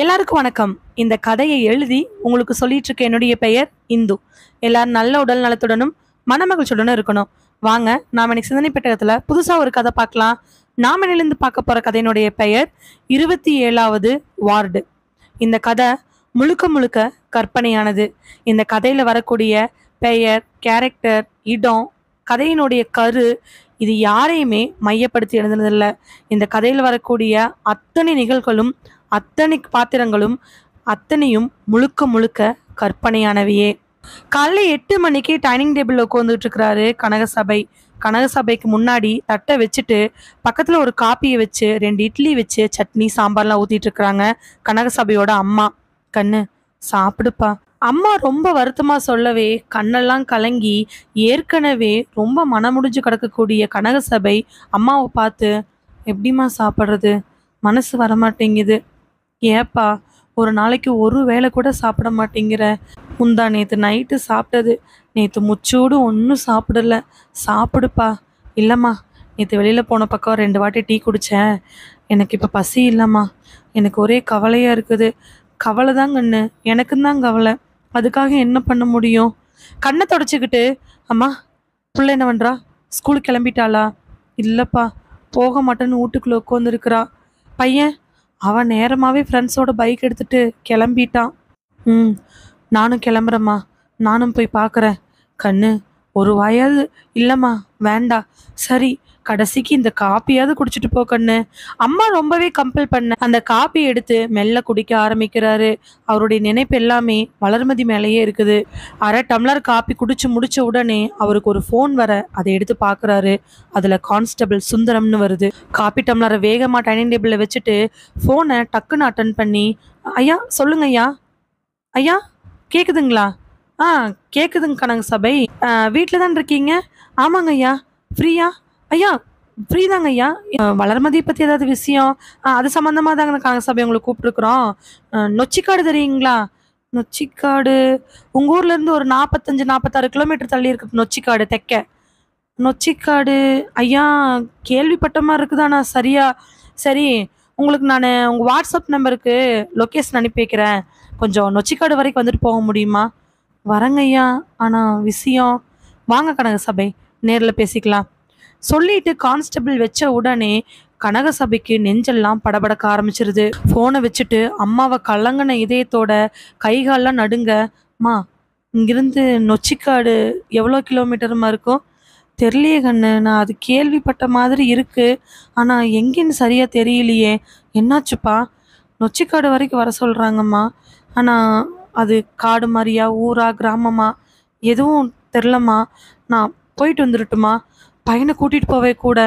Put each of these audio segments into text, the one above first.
எல்லாருக்கும் வணக்கம். இந்த கதையை எழுதி உங்களுக்கு சொல்லிட்டு இருக்க என்னுடைய பெயர் இந்து. எல்லாரும் நல்ல உடல் நலத்துடனும் மனமகிழ்ச்சியுடனும் இருக்கணும். வாங்க நாம இன்னைக்கு சிந்தனை பெட்டகத்துல புதுசா ஒரு கதை பார்க்கலாம். நாம இன்னிலிருந்து பார்க்க போற கதையினுடைய பெயர் 27வது வார்டு. இந்த கதை முழுக்க முழுக்க கற்பனையானது. இந்த கதையில வரக்கூடிய பெயர், கேரக்டர், இடம், கதையினுடைய கரு இது யாரையுமே மையப்படுத்தி எழுதுனதில்லை. இந்த கதையில வரக்கூடிய அத்தனை நிகழ்வுகளும் அத்தனை பாத்திரங்களும் அத்தனையும் முழுக்க முழுக்க கற்பனையானவையே. காலைல 8 மணிக்கு டைனிங் டேபிள் உட்காந்துட்டு இருக்கிறாரு கனகசபை. கனகசபைக்கு முன்னாடி தட்டை வச்சுட்டு பக்கத்துல ஒரு காப்பியை வச்சு 2 இட்லி வச்சு சட்னி சாம்பார்லாம் ஊத்திட்டு இருக்கிறாங்க கனகசபையோட அம்மா. கண்ணு சாப்பிடுப்பா. அம்மா ரொம்ப வருத்தமா சொல்லவே கண்ணெல்லாம் கலங்கி ஏற்கனவே ரொம்ப மனமுடிஞ்சு கிடக்கக்கூடிய கனகசபை அம்மாவை பார்த்து, எப்படிம்மா சாப்பிட்றது, மனசு வரமாட்டேங்குது. ஏப்பா ஒரு நாளைக்கு ஒரு வேளை கூட சாப்பிட மாட்டேங்கிற? முந்தா நேற்று நைட்டு சாப்பிட்டது, நேற்று முச்சூடு ஒன்றும் சாப்பிடல, சாப்பிடுப்பா. இல்லைம்மா, நேற்று வெளியில் போன பக்கம் 2 வாட்டி டீ குடித்தேன், எனக்கு இப்போ பசி இல்லைம்மா, எனக்கு ஒரே கவலையாக இருக்குது. கவலை தான் கண்ணு, எனக்குந்தான் கவலை, அதுக்காக என்ன பண்ண முடியும்? கண்ணை தொடச்சிக்கிட்டு, அம்மா புள்ள என்ன பண்ணுறா, ஸ்கூலுக்கு கிளம்பிட்டாளா? இல்லைப்பா, போக மாட்டேன்னு வீட்டுக்குள்ளே உட்காந்துருக்கிறா. பையன் அவன் நேரமாகவே ஃப்ரெண்ட்ஸோட பைக் எடுத்துட்டு கிளம்பிட்டான். நானும் கிளம்புறேம்மா, நானும் போய் பார்க்குறேன். கண்ணு ஒரு வாயாவது. இல்லைம்மா வேண்டாம். சரி கடைசிக்கு இந்த காப்பியாவது குடிச்சிட்டு போ கண்ணு. அம்மா ரொம்பவே கம்பல் பண்ண அந்த காப்பி எடுத்து மெல்ல குடிக்க ஆரம்பிக்கிறாரு. அவருடைய நினைப்பு எல்லாமே வளர்மதி மேலேயே இருக்குது. 1/2 டம்ளர் காப்பி குடிச்சு முடிச்ச உடனே அவருக்கு ஒரு ஃபோன் வர அதை எடுத்து பார்க்குறாரு. அதில் கான்ஸ்டபிள் சுந்தரம்னு வருது. காப்பி டம்ளரை வேகமாக டைனிங் டேபிளில் வச்சுட்டு ஃபோனை டக்குன்னு அட்டன் பண்ணி, ஐயா சொல்லுங்க ஐயா. ஐயா கேட்குதுங்களா? கேட்குதுங்க கனகசபை. வீட்டில் தான் இருக்கீங்க? ஆமாங்க ஐயா. ஃப்ரீயா? ஐயா ஃப்ரீ தாங்க ஐயா. வளர்மதியை பற்றி ஏதாவது விஷயம்? அது சம்மந்தமாக தாங்க கனகசபை உங்களை கூப்பிட்ருக்குறோம். நொச்சிக்காடு தெரியுங்களா? நொச்சிக்காடு உங்கள் ஊர்லேருந்து ஒரு 45-46 கிலோமீட்டர் தள்ளி இருக்கு நொச்சிக்காடு. தெக்க நொச்சிக்காடு ஐயா, கேள்விப்பட்ட மாதிரி இருக்குதாண்ணா. சரியா? சரி, உங்களுக்கு நான் உங்கள் வாட்ஸ்அப் நம்பருக்கு லொக்கேஷன் அனுப்பி வைக்கிறேன். கொஞ்சம் நொச்சிக்காடு வரைக்கும் வந்துட்டு போக முடியுமா? வரங்க ஐயா, ஆனால் விஷயம். வாங்க கனகசபை, நேரில் பேசிக்கலாம் சொல்லிட்டு கான்ஸ்டபிள் வச்ச உடனே கனகசபைக்கு நெஞ்செல்லாம் படபடக்க ஆரம்பிச்சிருது. ஃபோனை வச்சுட்டு அம்மாவை கலங்கின இதயத்தோட கைகாலெலாம் நடுங்க. மா இங்கிருந்து நொச்சிக்காடு எவ்வளோ கிலோமீட்டருமா இருக்கும்? தெரியலையே கண்ணு, நான் அது கேள்விப்பட்ட மாதிரி இருக்கு, ஆனால் எங்கேன்னு சரியாக தெரியலையே. என்னாச்சுப்பா? நொச்சிக்காடு வரைக்கும் வர சொல்கிறாங்கம்மா, ஆனால் அது காடு மாதிரியா, ஊரா, கிராமமா, எதுவும் தெரிலம்மா. நான் போயிட்டு வந்துடட்டுமா? பையனை கூட்டிகிட்டு போவே கூட?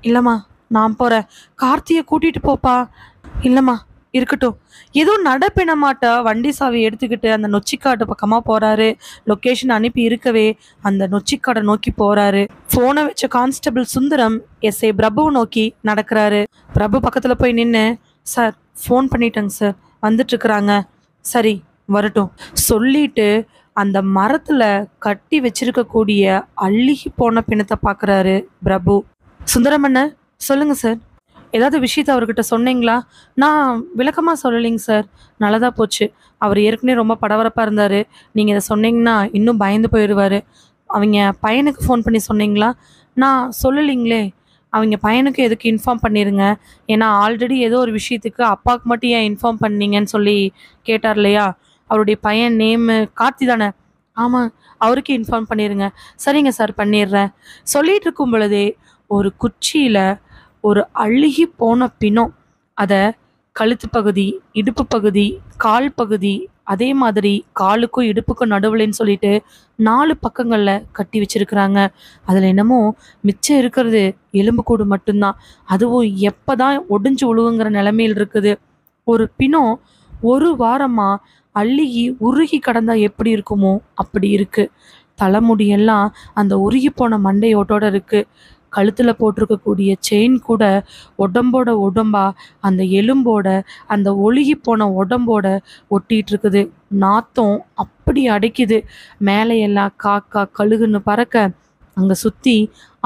இல்லைம்மா நான் போகிறேன். கார்த்தியை கூட்டிகிட்டு போப்பா. இல்லைம்மா இருக்கட்டும். ஏதோ நடப்பினமாட்ட வண்டி சாவி எடுத்துக்கிட்டு அந்த நொச்சிக்காடு பக்கமாக போகிறாரு. லொக்கேஷன் அனுப்பி இருக்கவே அந்த நொச்சிக்காடை நோக்கி போகிறாரு. ஃபோனை வச்ச கான்ஸ்டபிள் சுந்தரம் எஸ்ஐ பிரபுவை நோக்கி நடக்கிறாரு. பிரபு பக்கத்தில் போய் நின்று, சார் ஃபோன் பண்ணிட்டேங்க சார், வந்துட்டுருக்குறாங்க. சரி வரட்டும் சொல்லிட்டு அந்த மரத்துல கட்டி வச்சிருக்கக்கூடிய அழுகி போன பிணத்தை பார்க்குறாரு பிரபு. சுந்தரமண்ண சொல்லுங்க சார், ஏதாவது விஷயத்த அவர்கிட்ட சொன்னீங்களா? நான் விளக்கமாக சொல்லலைங்க சார். நல்லதாக போச்சு, அவர் ஏற்கனவே ரொம்ப படபரப்பாக இருந்தார். நீங்கள் இதை சொன்னீங்கன்னா இன்னும் பயந்து போயிடுவார். அவங்க பையனுக்கு ஃபோன் பண்ணி சொன்னீங்களா? நான் சொல்லலைங்களே. அவங்க பையனுக்கு எதுக்கு இன்ஃபார்ம் பண்ணிடுங்க. ஏன்னா ஆல்ரெடி ஏதோ ஒரு விஷயத்துக்கு அப்பாவுக்கு மட்டும் ஏன் இன்ஃபார்ம் பண்ணீங்கன்னு சொல்லி கேட்டார் இல்லையா? அவருடைய பையன் நேமு கார்த்தி தானே? ஆமாம், அவருக்கு இன்ஃபார்ம் பண்ணிடுங்க. சரிங்க சார் பண்ணிடுறேன். சொல்லிட்டு இருக்கும் பொழுதே ஒரு குச்சியில் ஒரு அழுகி போன பிணம், அதை கழுத்து பகுதி, இடுப்பு பகுதி, கால் பகுதி, அதே மாதிரி காலுக்கும் இடுப்புக்கும் நடுவுலன்னு சொல்லிட்டு 4 பக்கங்களில் கட்டி வச்சிருக்கிறாங்க. அதில் என்னமோ மிச்சம் இருக்கிறது எலும்புக்கூடு மட்டும்தான். அதுவும் எப்போ தான் ஒடிஞ்சு உழுவுங்கிற நிலைமையில் இருக்குது. ஒரு பிணம் 1 வாரமாக அழுகி உருகி கடந்தா எப்படி இருக்குமோ அப்படி இருக்கு. தலைமுடியெல்லாம் அந்த உருகி போன மண்டையோட்டோட இருக்கு. கழுத்தில் போட்டிருக்கக்கூடிய செயின் கூட உடம்போட உடம்பா அந்த எலும்போட அந்த ஒழுகி போன உடம்போட ஒட்டிகிட்டு இருக்குது. நாத்தம் அப்படி அடைக்குது. மேலையெல்லாம் காக்கா கழுகுன்னு பறக்க அங்கே சுற்றி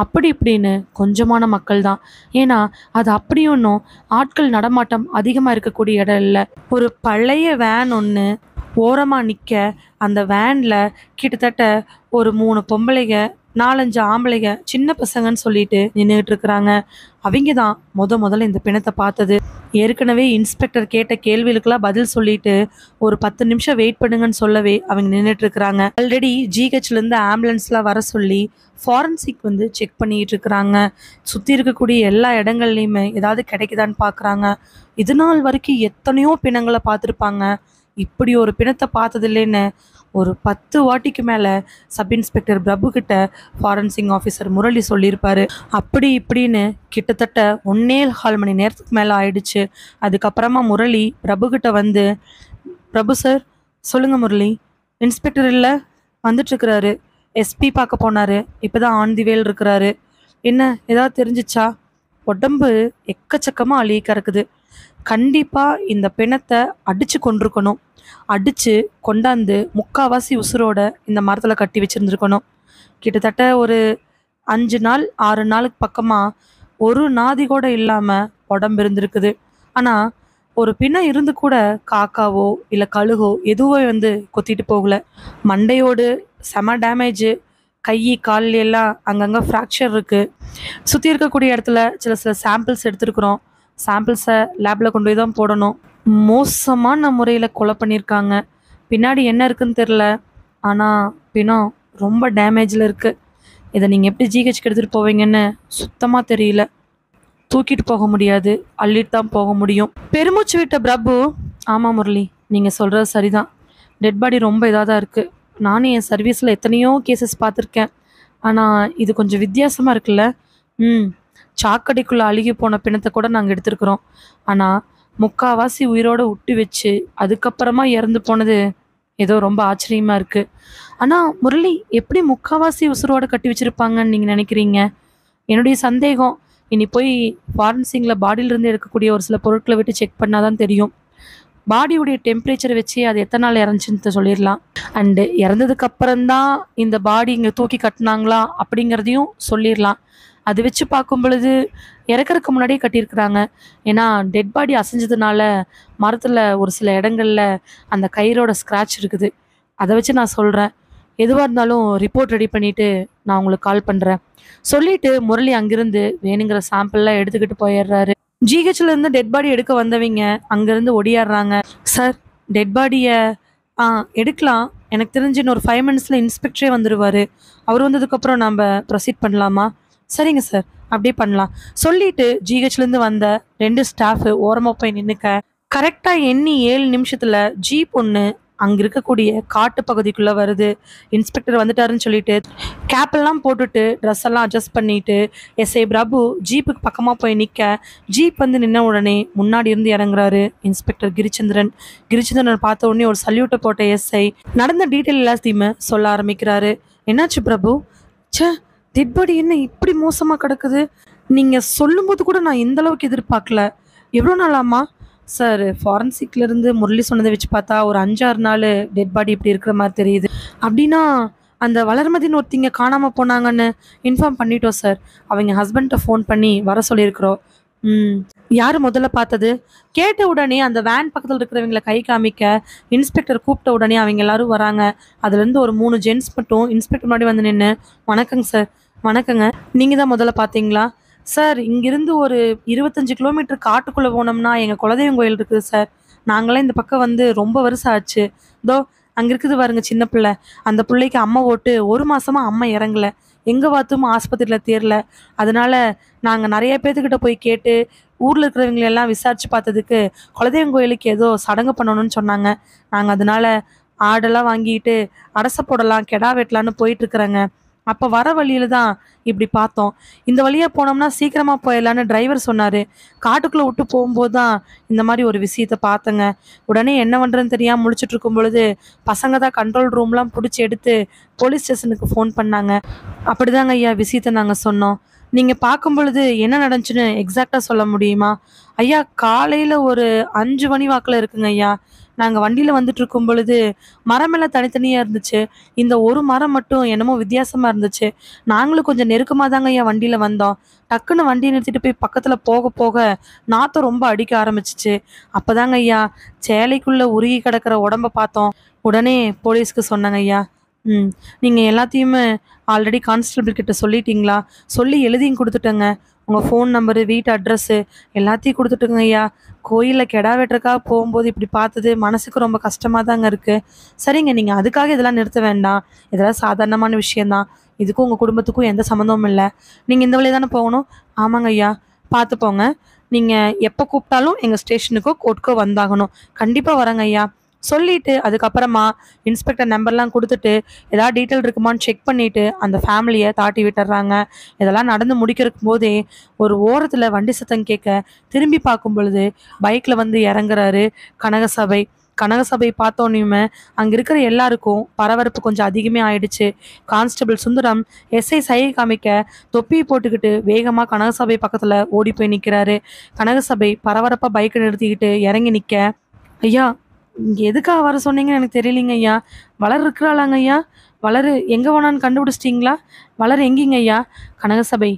அப்படி இப்படின்னு கொஞ்சமான மக்கள் தான். ஏன்னா அது அப்படி ஒன்றும் ஆட்கள் நடமாட்டம் அதிகமாக இருக்கக்கூடிய இடம் இல்லை. ஒரு பழைய வேன் ஒன்று ஓரமாக நிற்க, அந்த வேனில் கிட்டத்தட்ட ஒரு 3 பொம்பளைங்க 4-5 ஆம்பளைங்க சின்ன பசங்கன்னு சொல்லிட்டு நின்றுட்டு இருக்கிறாங்க. அவங்க தான் முதல்ல இந்த பிணத்தை பார்த்தது. ஏற்கனவே இன்ஸ்பெக்டர் கேட்ட கேள்விகளுக்கெல்லாம் பதில் சொல்லிட்டு ஒரு 10 நிமிஷம் வெயிட் பண்ணுங்கன்னு சொல்லவே அவங்க நின்றுட்டு இருக்கிறாங்க. ஆல்ரெடி ஜிஹெச்லேருந்து ஆம்புலன்ஸ்லாம் வர சொல்லி ஃபாரன்சிக் வந்து செக் பண்ணிட்டு இருக்கிறாங்க. சுற்றி இருக்கக்கூடிய எல்லா இடங்கள்லையுமே ஏதாவது கிடைக்குதான்னு பார்க்குறாங்க. இது நாள் வரைக்கும் எத்தனையோ பிணங்களை பார்த்துருப்பாங்க, இப்படி ஒரு பிணத்தை பார்த்ததில்லைன்னு ஒரு 10 வாட்டிக்கு மேலே சப் இன்ஸ்பெக்டர் பிரபு கிட்ட ஃபாரன்சிக் ஆஃபீஸர் முரளி சொல்லியிருப்பாரு. அப்படி இப்படின்னு கிட்டத்தட்ட 1.25 மணி நேரத்துக்கு மேலே ஆயிடுச்சு. அதுக்கப்புறமா முரளி பிரபு கிட்ட வந்து, பிரபு சார் சொல்லுங்க முரளி, இன்ஸ்பெக்டர் இல்லை வந்துட்டுருக்கிறாரு, எஸ்பி பார்க்க போனார், இப்போ தான் ஆன் தி வேல் இருக்கிறாரு, என்ன ஏதாவது தெரிஞ்சிச்சா? உடம்பு எக்கச்சக்கமாக அழுகி கிடக்குது, கண்டிப்பாக இந்த பிணத்தை அடித்து கொண்டிருக்கணும், அடித்து கொண்டாந்து முக்கால்வாசி உசுரோட இந்த மரத்தில் கட்டி வச்சுருந்துருக்கணும். கிட்டத்தட்ட ஒரு 5 நாள் 6 நாளுக்கு பக்கமாக ஒரு நாதி கூட இல்லாமல் உடம்பு இருந்திருக்குது. ஆனால் ஒரு பிணம் இருந்து கூட காக்காவோ இல்லை கழுகோ எதுவோ வந்து கொத்திட்டு போகல. மண்டையோடு செம டேமேஜு, கை கால் எல்லாம் அங்கங்கே ஃப்ராக்சர் இருக்குது. சுற்றி இருக்கக்கூடிய இடத்துல சில சாம்பிள்ஸ் எடுத்துருக்குறோம். சாம்பிள்ஸை லேபில் கொண்டு போய் தான் போடணும். மோசமான முறையில் கொலை பண்ணியிருக்காங்க. பின்னாடி என்ன இருக்குன்னு தெரில, ஆனால் பிணம் ரொம்ப டேமேஜில் இருக்குது. இதை நீங்கள் எப்படி ஜிஹெச்க்கு எடுத்துகிட்டு போவீங்கன்னு சுத்தமாக தெரியல. தூக்கிட்டு போக முடியாது, அள்ளிட்டு தான் போக முடியும். பெருமூச்சு விட்ட பிரபு, ஆமாம் முரளி நீங்கள் சொல்கிறது சரிதான், டெட் பாடி ரொம்ப இதாக தான் இருக்குது. நானும் என் சர்வீஸில் எத்தனையோ கேசஸ் பார்த்துருக்கேன், ஆனால் இது கொஞ்சம் வித்தியாசமாக இருக்குல்ல. சாக்கடைக்குள்ளே அழுகி போன பிணத்தை கூட நாங்கள் எடுத்துருக்குறோம், ஆனால் முக்கால்வாசி உயிரோடு விட்டு வச்சு அதுக்கப்புறமா இறந்து போனது ஏதோ ரொம்ப ஆச்சரியமாக இருக்குது. ஆனால் முரளி எப்படி முக்கால்வாசி உசுரோடு கட்டி வச்சுருப்பாங்கன்னு நீங்கள் நினைக்கிறீங்க? என்னுடைய சந்தேகம், இனி போய் ஃபாரன்சிங்கில் பாடியிலிருந்து எடுக்கக்கூடிய ஒரு சில பொருட்களை விட்டு செக் பண்ணால் தான் தெரியும். பாடியுடைய டெம்பரேச்சரை வச்சு அது எத்தனை நாள் இறந்துச்சுன்னு சொல்லிடலாம். அண்டு இறந்ததுக்கப்புறம்தான் இந்த பாடி இங்கே தூக்கி கட்டினாங்களா அப்படிங்கிறதையும் சொல்லிடலாம். அது வச்சு பார்க்கும் பொழுது இறக்கறதுக்கு முன்னாடியே கட்டியிருக்கிறாங்க. ஏன்னா டெட் பாடி அசைஞ்சதுனால மரத்தில் ஒரு சில இடங்களில் அந்த கயிறோட ஸ்க்ராட்ச் இருக்குது. அதை வச்சு நான் சொல்கிறேன். எதுவாக இருந்தாலும் ரிப்போர்ட் ரெடி பண்ணிவிட்டு நான் உங்களுக்கு கால் பண்ணுறேன் சொல்லிவிட்டு முரளி அங்கேருந்து வேணுங்கிற சாம்பிள்லாம் எடுத்துக்கிட்டு போயிடுறாரு. ஜிஹெச்லேருந்து டெட் பாடி எடுக்க வந்தவங்க அங்கேருந்து ஒடியாடுறாங்க. சார் டெட் பாடியை எடுக்கலாம், எனக்கு தெரிஞ்சு இன்னொரு 5 மினிட்ஸில் இன்ஸ்பெக்டரே வந்துடுவார், அவர் வந்ததுக்கப்புறம் நம்ம ப்ரொசீட் பண்ணலாமா? சரிங்க சார் அப்படியே பண்ணலாம் சொல்லிட்டு ஜிஹெச்லேருந்து வந்த 2 ஸ்டாஃபு ஓரமாக போய் நின்றுக்க, கரெக்டாக எண்ணி 7 நிமிஷத்தில் ஜீப் ஒன்று அங்கே இருக்கக்கூடிய காட்டு பகுதிக்குள்ளே வருது. இன்ஸ்பெக்டர் வந்துட்டாருன்னு சொல்லிட்டு கேப்பெல்லாம் போட்டுட்டு ட்ரெஸ் எல்லாம் அட்ஜஸ்ட் பண்ணிட்டு எஸ்ஐ பிரபு ஜீப்புக்கு பக்கமாக போய் நிற்க, ஜீப் வந்து நின்ன உடனே முன்னாடி இருந்து இறங்குறாரு இன்ஸ்பெக்டர் கிரிச்சந்திரன். கிரிச்சந்திரன் பார்த்த உடனே ஒரு சல்யூட்டை போட்ட எஸ்ஐ நடந்த டீட்டெயில் எல்லாத்தையுமே சொல்ல ஆரம்பிக்கிறாரு. என்னாச்சு பிரபு? டெட் பாடி என்ன இப்படி மோசமாக கிடக்குது? நீங்கள் சொல்லும்போது கூட நான் இந்த அளவுக்கு எதிர்பார்க்கல. எவ்வளோ நாளாமா? சார் ஃபாரன்சிக்லேருந்து முரளி சொன்னதை வச்சு பார்த்தா ஒரு 5-6 நாள் டெட் பாடி இப்படி இருக்கிற மாதிரி தெரியுது. அப்படின்னா அந்த வளர்மதின்னு ஒருத்திங்க காணாமல் போனாங்கன்னு இன்ஃபார்ம் பண்ணிட்டோம் சார். அவங்க ஹஸ்பண்ட்டை ஃபோன் பண்ணி வர சொல்லியிருக்கிறோம். யார் முதல்ல பார்த்தது? கேட்ட உடனே அந்த வேன் பக்கத்தில் இருக்கிறவங்களை கை காமிக்க இன்ஸ்பெக்டர் கூப்பிட்ட உடனே அவங்க எல்லாரும் வராங்க. அதுலேருந்து ஒரு 3 ஜென்ட்ஸ் மட்டும் இன்ஸ்பெக்டர் முன்னாடி வந்து நின்று, வணக்கங்க சார். வணக்கங்க, நீங்கள் தான் முதல்ல பார்த்தீங்களா? சார் இங்கிருந்து ஒரு 25 கிலோமீட்டர் காட்டுக்குள்ளே போனோம்னா எங்கள் குலதெய்வம் கோயில் இருக்குது சார். நாங்களாம் இந்த பக்கம் வந்து ரொம்ப வருஷம் ஆச்சு. தோ அங்கே இருக்குது பாருங்க சின்ன பிள்ளை, அந்த பிள்ளைக்கு அம்மா ஓட்டு 1 மாதமாக அம்மா இறங்கலை, எங்கே பார்த்தும் ஆஸ்பத்திரியில் தேரல. அதனால் நாங்கள் நிறைய பேர்த்துக்கிட்ட போய் கேட்டு ஊரில் இருக்கிறவங்களெல்லாம் விசாரித்து பார்த்ததுக்கு குலதெய்வம் கோயிலுக்கு ஏதோ சடங்கு பண்ணணும்னு சொன்னாங்க. நாங்கள் அதனால் ஆடெல்லாம் வாங்கிட்டு அரச போடலாம் கெடா வெட்டலான்னு போயிட்டுருக்குறேங்க. அப்போ வர வழியில் தான் இப்படி பார்த்தோம். இந்த வழியாக போனோம்னா சீக்கிரமாக போயிடலான்னு டிரைவர் சொன்னார். காட்டுக்குள்ளே விட்டு போகும்போது தான் இந்த மாதிரி ஒரு விஷயத்தை பார்த்தேங்க. உடனே என்ன பண்ணுறதுன்னு தெரியாமல் முழிச்சிட்டு இருக்கும் பொழுது பசங்க தான் கண்ட்ரோல் ரூம்லாம் பிடிச்சி எடுத்து போலீஸ் ஸ்டேஷனுக்கு ஃபோன் பண்ணாங்க. அப்படிதாங்க ஐயா விஷயத்தை நாங்கள் சொன்னோம். நீங்க பார்க்கும் பொழுது என்ன நடந்துச்சுன்னு எக்ஸாக்ட்டா சொல்ல முடியுமா? ஐயா, காலையில ஒரு 5 மணி வாக்குல இருக்குங்க ஐயா. நாங்க வண்டியில வந்துட்டுருக்கும் பொழுது, மரமெல்லாம் தனித்தனியா இருந்துச்சு. இந்த ஒரு மரம் மட்டும் என்னமோ வித்தியாசமா இருந்துச்சு. நாங்களும் கொஞ்சம் நெருக்கமா தாங்க ஐயா வண்டியில வந்தோம். டக்குன்னு வண்டிய நிறுத்திட்டு போய் பக்கத்துல போக போக, நாத்தம் ரொம்ப அடிக்க ஆரம்பிச்சுச்சு. அப்பதாங்க ஐயா, சேலைக்குள்ள உருகி கிடக்கிற உடம்ப பார்த்தோம். உடனே போலீஸ்க்கு சொன்னேங்க ஐயா. ம். நீங்க எல்லாத்தையுமே ஆல்ரெடி கான்ஸ்டபிள் கிட்ட சொல்லிட்டீங்களா? சொல்லி எழுதியும் குடுத்துட்டேங்க. உங்க ஃபோன் நம்பரு, வீட்டு அட்ரஸு எல்லாத்தையும் குடுத்துட்டேங்க ஐயா. கோயில்ல கெடா வெட்டுறதுக்காக போம்போது இப்படி பார்த்தது மனசுக்கு ரொம்ப கஷ்டமா தாங்க இருக்கு. சரிங்க, நீங்க அதுக்காக இதெல்லாம் நிறுத்த வேண்டாம். இதெல்லாம் சாதாரணமான விஷயம் தான். இதுக்கும் உங்க குடும்பத்துக்கும் எந்த சம்மந்தமும் இல்ல. நீங்க இந்த வழியா தானே போகணும்? ஆமாங்க ஐயா. பார்த்து போங்க. நீங்க எப்ப கூப்பிட்டாலும் எங்க ஸ்டேஷனுக்கோ, கோர்ட்க்கோ வந்தாகணும். கண்டிப்பா வரேங்க ஐயா. சொல்லிட்டு அதுக்கப்புறமா இன்ஸ்பெக்டர் நம்பர்லாம் குடுத்துட்டு, ஏதாவது டீட்டெயில் இருக்குமான்னு செக் பண்ணிட்டு, அந்த ஃபேமிலிய தாட்டி விட்டுர்றாங்க. இதெல்லாம் நடந்து முடிக்கிறக்கும் போதே, ஒரு ஓரத்துல வண்டி சத்தம் கேட்க, திரும்பி பார்க்கும் பொழுது, பைக்ல வந்து இறங்குறாரு கனகசபை. கனகசபை பார்த்தோனையுமே, அங்க இருக்கிற எல்லாருக்கும் பரபரப்பு கொஞ்சம் அதிகமே ஆயிடுச்சு. கான்ஸ்டபிள் சுந்தரம் எஸ்ஐ சைகை காமிக்க, தொப்பிய போட்டுக்கிட்டு வேகமா கனகசபை பக்கத்துல ஓடி போய் நிக்கிறாரு. கனகசபை பரபரப்பா பைக்க நிறுத்திக்கிட்டு இறங்கி நிக்க, ஐயா, இங்க எதுக்காக வர சொன்னீங்கன்னு எனக்கு தெரியலைங்க ஐயா. வளர் இருக்கிறாளாங்க ஐயா? வளரு எங்க போனான்னு கண்டுபிடிச்சிட்டீங்களா? வளர் எங்கேங்க ஐயா? கனகசபை,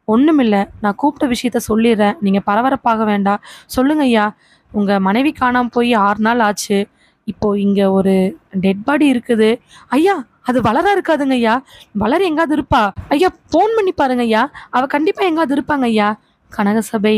ஒண்ணுமில்ல. நான் கூப்பிட்ட விஷயத்த சொல்லிடுறேன். நீங்க பரபரப்பாக வேண்டாம். சொல்லுங்க ஐயா. உங்க மனைவி காணாம போய் 6 நாள் ஆச்சு. இப்போ இங்க ஒரு டெட் பாடி இருக்குது. ஐயா, அது வளரா இருக்காதுங்க ஐயா. வளர் எங்காவது இருப்பா. ஐயா, ஃபோன் பண்ணி பாருங்க ஐயா. அவ கண்டிப்பா எங்காவது இருப்பாங்க ஐயா. கனகசபை,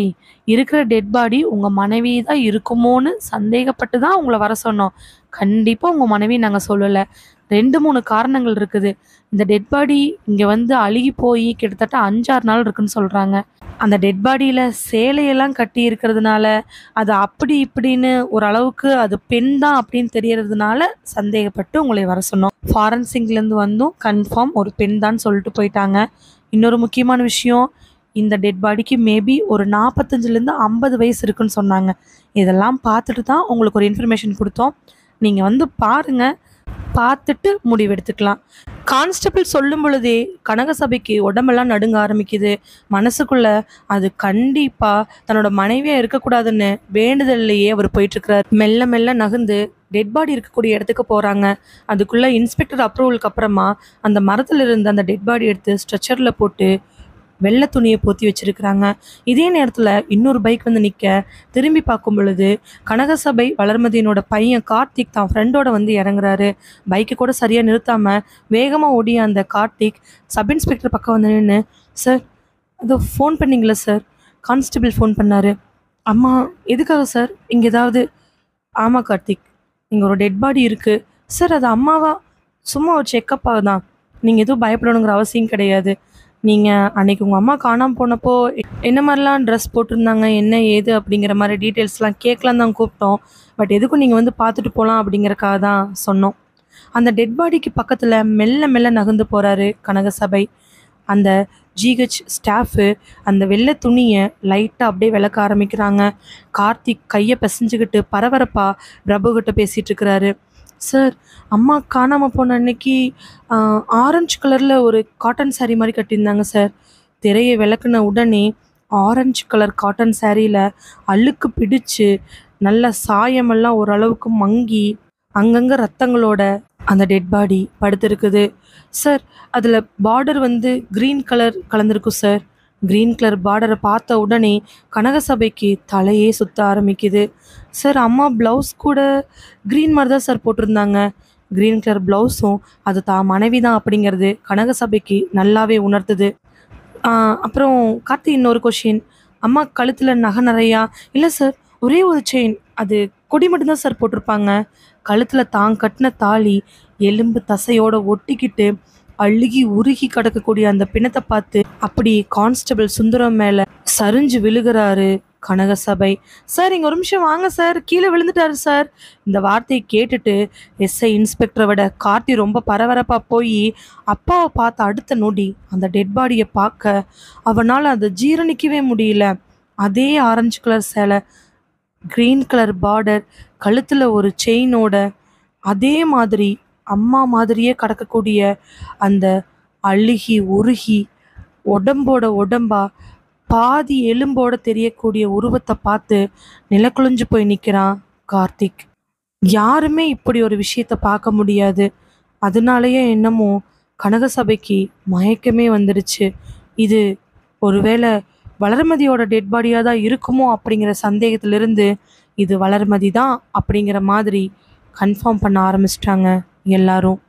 இருக்கிற டெட் பாடி உங்க மனைவி தான் இருக்குமோன்னு சந்தேகப்பட்டு தான் உங்கள வர சொன்னோம். கண்டிப்பா உங்க மனைவி நாங்க சொல்லல. 2, 3 காரணங்கள் இருக்குது. இந்த டெட் பாடி இங்க வந்து அழுகி போய் கிட்டத்தட்ட 5, 6 நாள் இருக்குன்னு சொல்றாங்க. அந்த டெட் பாடியில சேலையெல்லாம் கட்டி இருக்கிறதுனால, அது அப்படி இப்படின்னு ஓரளவுக்கு அது பெண் தான் அப்படின்னு தெரியறதுனால சந்தேகப்பட்டு உங்களை வர சொன்னோம். ஃபாரன்சிக்லேருந்து வந்தும் கன்ஃபார்ம் ஒரு பெண் தான் சொல்லிட்டு போயிட்டாங்க. இன்னொரு முக்கியமான விஷயம், இந்த டெட் பாடிக்கு மேபி ஒரு 45லேருந்து 50 வயசு இருக்குன்னு சொன்னாங்க. இதெல்லாம் பார்த்துட்டு தான் உங்களுக்கு ஒரு இன்ஃபர்மேஷன் குடுத்தோம். நீங்க வந்து பாருங்க. பார்த்துட்டு முடிவெடுத்துக்கலாம். கான்ஸ்டபிள் சொல்லும் பொழுதே கனகசபைக்கு உடம்பெல்லாம் நடுங்க ஆரம்பிக்குது. மனசுக்குள்ள அது கண்டிப்பா தன்னோட மனைவியா இருக்கக்கூடாதுன்னு வேண்டுதல்லையே அவர் போயிட்டுருக்கிறார். மெல்ல மெல்ல நகர்ந்து டெட் பாடி இருக்கக்கூடிய இடத்துக்கு போறாங்க. அதுக்குள்ள இன்ஸ்பெக்டர் அப்ரூவலுக்கு அப்புறமா அந்த மரத்துல இருந்து அந்த டெட் பாடி எடுத்து ஸ்ட்ரெச்சர்ல போட்டு வெள்ளை துணியை போத்தி வச்சிருக்கிறாங்க. இதே நேரத்துல இன்னொரு பைக் வந்து நிக்க, திரும்பி பார்க்கும் பொழுது கனகசபை வளர்மதியினோட பையன் கார்த்திக் தான் ஃப்ரெண்டோட வந்து இறங்குறாரு. பைக்கை கூட சரியா நிறுத்தாம வேகமா ஓடிய அந்த கார்த்திக் சப் இன்ஸ்பெக்டர் பக்கம் வந்து நின்று, சார், அதோ ஃபோன் பண்ணீங்களா சார்? கான்ஸ்டபிள் ஃபோன் பண்ணாரு. அம்மா, எதுக்காக சார்? இங்க ஏதாவது? ஆமா கார்த்திக், இங்க ஒரு டெட் பாடி இருக்கு. சார், அது அம்மாவா? சும்மா ஒரு செக்கப்பாக தான். நீங்க எதுவும் பயப்படணுங்கிற அவசியம் கிடையாது. நீங்க அன்னைக்கு உங்க அம்மா காணாம போனப்போ என்ன மாதிரிலாம் ட்ரெஸ் போட்டிருந்தாங்க, என்ன ஏது அப்படிங்கிற மாதிரி டீட்டெயில்ஸ்லாம் கேட்கலாம் தான் கூப்பிட்டோம். பட் எதுக்கும் நீங்க வந்து பார்த்துட்டு போகலாம் அப்படிங்கறக்காக தான் சொன்னோம். அந்த டெட் பாடிக்கு பக்கத்துல மெல்ல மெல்ல நகர்ந்து போறாரு கனகசபை. அந்த ஜிஹெச் ஸ்டாஃபு அந்த வெள்ளை துணியை லைட்டாக அப்படியே விளக்க ஆரம்பிக்கிறாங்க. கார்த்திக் கையை பிசைஞ்சுக்கிட்டு பரபரப்பா பிரபுகிட்ட பேசிட்டு இருக்கிறாரு. சார், அம்மா காணாமல் போன அன்னைக்கு ஆரஞ்சு கலரில் ஒரு காட்டன் saree மாதிரி கட்டியிருந்தாங்க சார். திரையை விளக்குன உடனே ஆரஞ்சு கலர் காட்டன் சாரியில் அழுக்கு பிடிச்சு நல்ல சாயமெல்லாம் ஓரளவுக்கு மங்கி அங்கங்கே ரத்தங்களோட அந்த டெட் பாடி படுத்திருக்குது சார். அதில் பார்டர் வந்து க்ரீன் கலர் கலந்துருக்கும் சார். க்ரீன் கலர் பார்டரை பார்த்த உடனே கனகசபைக்கு தலையே சுத்த ஆரம்பிக்குது. சார், அம்மா ப்ளவுஸ் கூட க்ரீன் மாதிரி தான் சார் போட்டிருந்தாங்க. க்ரீன் கலர் ப்ளவுஸும் அது தான் மனைவி தான் அப்படிங்கிறது கனகசபைக்கு நல்லாவே உணர்த்துது. அப்புறம் கார்த்தி, இன்னொரு கொஷின். அம்மா கழுத்தில் நகை நிறையா? இல்லை சார், ஒரே ஒரு செயின், அது கொடி மட்டும்தான் சார் போட்டிருப்பாங்க. கழுத்தில் தான் கட்டின தாலி எலும்பு தசையோட ஒட்டிக்கிட்டு அழுகி உருகி கிடக்கக்கூடிய அந்த பிணத்தை பார்த்து அப்படி கான்ஸ்டபிள் சுந்தரம் மேலே சரிஞ்சு விழுகிறாரு கனகசபை. சார், இங்கே ஒரு நிமிஷம் வாங்க சார், கீழே விழுந்துட்டாரு சார். இந்த வார்த்தையை கேட்டுட்டு எஸ்ஐ இன்ஸ்பெக்டரை விட கார்த்தி ரொம்ப பரபரப்பாக போய் அப்பாவை பார்த்த அடுத்த நொடி அந்த டெட் பாடியை பார்க்க அவனால் அதை ஜீரணிக்கவே முடியல. அதே ஆரஞ்சு கலர் சேலை, க்ரீன் கலர் பார்டர், கழுத்தில் ஒரு செயினோட அதே மாதிரி அம்மா மாதிரியே கிடக்கக்கூடிய அந்த அழுகி உருகி உடம்போட உடம்பா பாதி எலும்போட தெரியக்கூடிய உருவத்தை பார்த்து நிலக்குழிஞ்சு போய் நிற்கிறான் கார்த்திக். யாருமே இப்படி ஒரு விஷயத்த பார்க்க முடியாது. அதனாலயே என்னமோ கனகசபைக்கு மயக்கமே வந்துடுச்சு. இது ஒருவேளை வளர்மதியோட டெட் பாடியாக தான் இருக்குமோ அப்படிங்கிற சந்தேகத்திலிருந்து இது வளர்மதி தான் அப்படிங்கிற மாதிரி கன்ஃபார்ம் பண்ண ஆரம்பிச்சிட்டாங்க எல்லாரும்.